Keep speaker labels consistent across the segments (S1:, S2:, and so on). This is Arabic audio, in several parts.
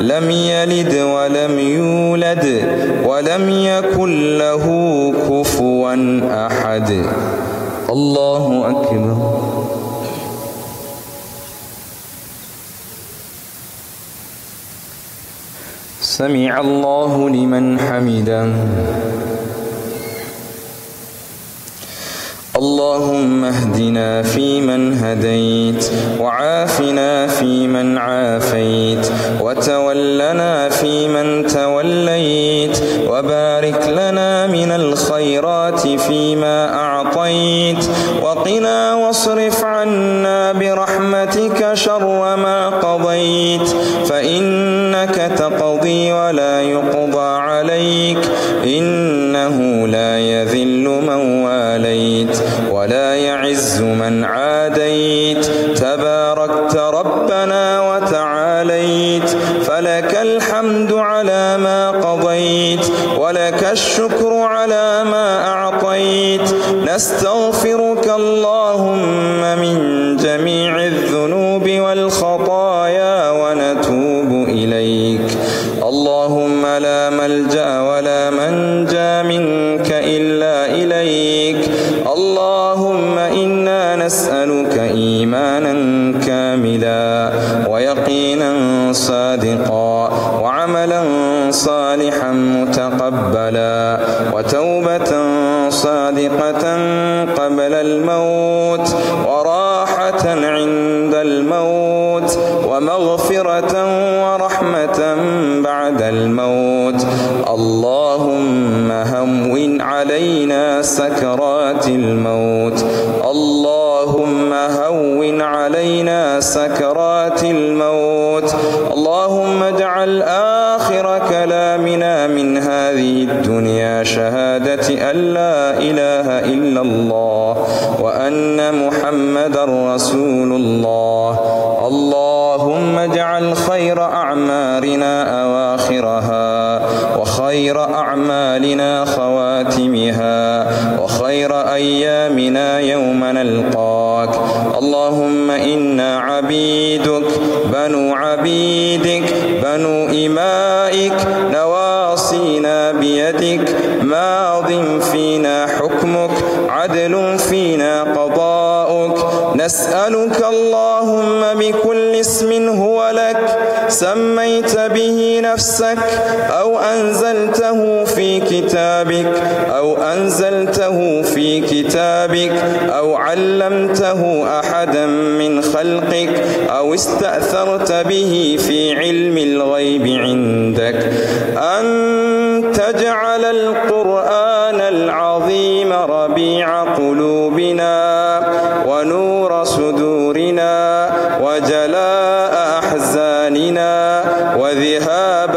S1: لم يلد ولم يولد ولم يكن له كفوا أحد. الله أكبر. سمع الله لمن حمده. اللهم اهدنا فيمن هديت، وعافنا فيمن عافيت، وتولنا فيمن توليت، وبارك لنا من الخيرات فيما أعطيت، وقنا واصرف عنا برحمتك شر ما قضيت، فإنك تقضي ولا يقضى عليك، إنه لا يذل من واليت ولا يعز من عاديت، تباركت ربنا وتعاليت، فلك الحمد على ما قضيت، ولك الشكر على ما أعطيت. نستغفرك اللهم من جميع الذنوب والخطايا ونتوب إليك. اللهم لا ملجأ ولا منجا منك إلا إليك. اللهم إنا نسألك إيمانا كاملا، ويقينا صادقا، وعملا صالحا متقبلا، وتوبة صادقة قبل الموت، وراحة عند الموت، ومغفرة ورحمة بعد الموت. اللهم هون علينا سكرات الموت. اللهم هون علينا سكرات الموت. اللهم اجعل آخر كلامنا من هذه الدنيا شهادة أن لا إله إلا الله وأن محمدا رسول الله. اللهم اجعل خير أعمارنا أواخرها، وخير أعمالنا خواتمها، وخير أيامنا يوم نلقاك. اللهم إنا عبيدك بنو عبيدك بنو إمائك، نواصينا بيدك، ماض فينا حكمك، عدل فينا قضاؤك. نسألك اللهم بكل اسم هو لك سميت به نفسك، أو أنزلته في كتابك أو علمته أحدا من خلقك، أو استأثرت به في علم الغيب عندك، أن تجعل القرآن العظيم ربيع قلوبنا، ونور صدورنا، وجلاء أحزاننا، وذهاب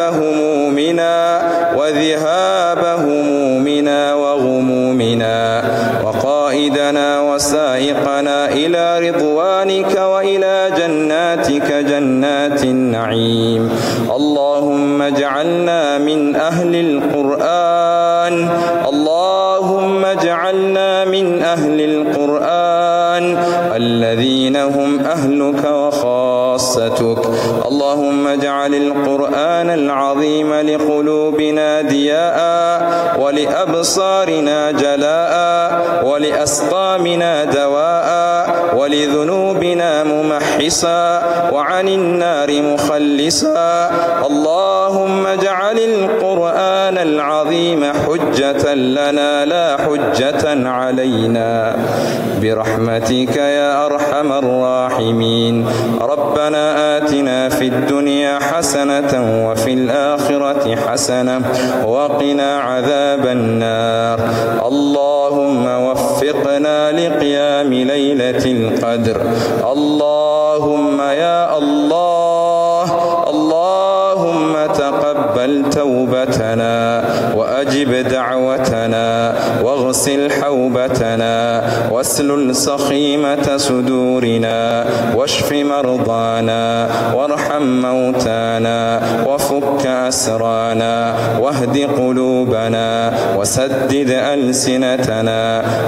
S1: همومنا وغمومنا، وقائدنا وسائقنا إلى رضوانك وإلى جناتك جنات النعيم. اللهم اجعلنا من أهل القرآن. اللهم اجعلنا من أهل القرآن الذين هم أهلك وخاصتك. اللهم اجعل القرآن العظيم لقلوبنا ضياء، ولأبصارنا جلاء، ولأسقامنا دواء، ولذنوبنا ممحصا، وعن النار مخلصا. اللهم اجعل القرآن العظيم حجة لنا لا حجة علينا، برحمتك يا أرحم الراحمين. ربنا آتنا في الدنيا حسنة وفي الآخرة حسنة وقنا عذاب النار. اللهم وفقنا لقيام ليلة القدر. اللهم يا الله، اللهم تقبل توبتنا، وأجب دعوتنا حوبتنا واغسل حوبتنا واسلل سخيمة صدورنا واشف مرضانا وارحم موتانا وفك أسرانا واهد قلوبنا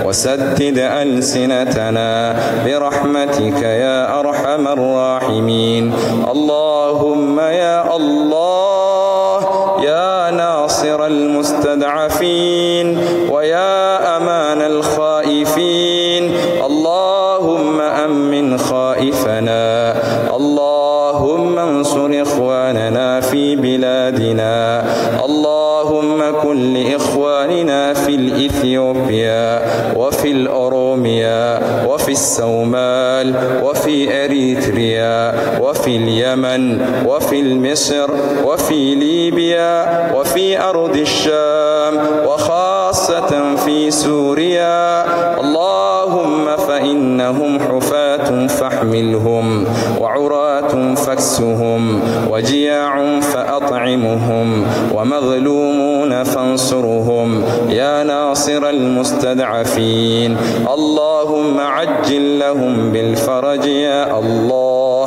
S1: وسدد ألسنتنا برحمتك يا أرحم الراحمين. اللهم يا الله يا ناصر المستضعفين ويا أمان الخائفين، اللهم أمن خائفنا، اللهم انصر إخواننا في بلادنا، اللهم كن لإخواننا في الإثيوبيا وفي الأوروميا وفي الصومال وفي أريتريا وفي اليمن وفي مصر وفي ليبيا وفي أرض الشام وخاصة في سوريا. اللهم فإنهم حفاة فاحملهم وعراة فاكسهم وجياع فأطعمهم ومظلومون فانصرهم يا ناصر المستضعفين. اللهم عجل لهم بالفرج يا الله،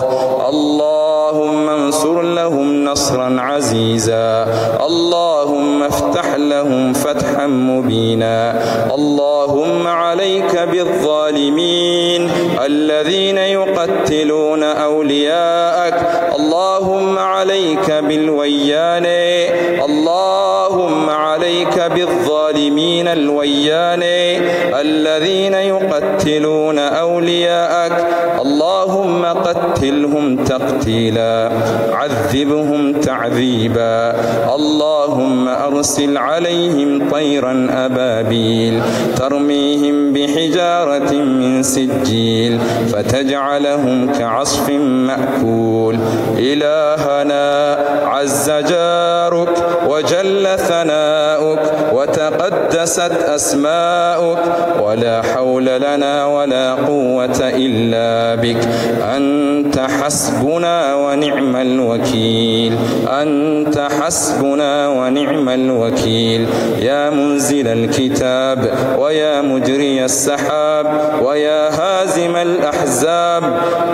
S1: اللهم انصر لهم نصرا عزيزا، اللهم افتح لهم فتحا مبينا. اللهم عليك بالظالمين الذين يقتلون أولياءك، اللهم عليك بالويان، اللهم عليك بالظالمين الويان الذين يقتلون أولياءك، اللهم قتلهم تقتيلا عذبهم تعذيبا. اللهم أرسل عليهم طيرا أبابيل ترميهم بحجارة من سجيل فتجعلهم كعصف مأكول. إلهنا عز جارك وجل ثناؤك وتقدست أسماؤك ولا حول لنا ولا قوة إلا بك، أنت حسبنا ونعم الوكيل، أنت حسبنا ونعم الوكيل. يا منزل الكتاب ويا مجري السحاب ويا هازم الأحزاب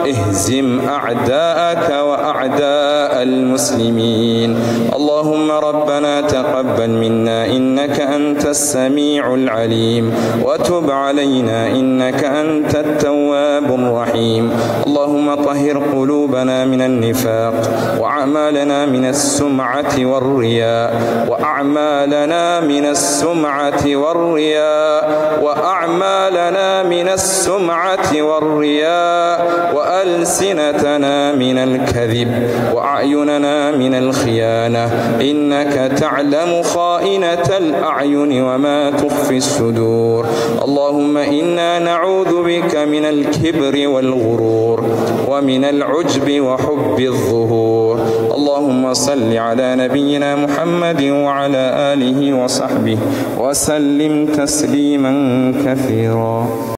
S1: اهزم أعداءك وأعداء المسلمين. اللهم ربنا تقبل منا إنك أنت السميع العليم وتب علينا إنك أنت التواب الرحيم. اللهم طهر قلوبنا من النفاق وأعمالنا من السمعة والرياء، وأعمالنا من السمعة والرياء، وأعمالنا من السمعة والرياء، وألسنتنا من الكذب، وأعيننا من الخيانة، إنك تعلم خائنة الأعين وما تخفي الصدور. اللهم إنا نعوذ بك من الكبر والغرور ومن العجب وحب الظهور. اللهم صل على نبينا محمد وعلى آله وصحبه وسلم تسليما كثيرا.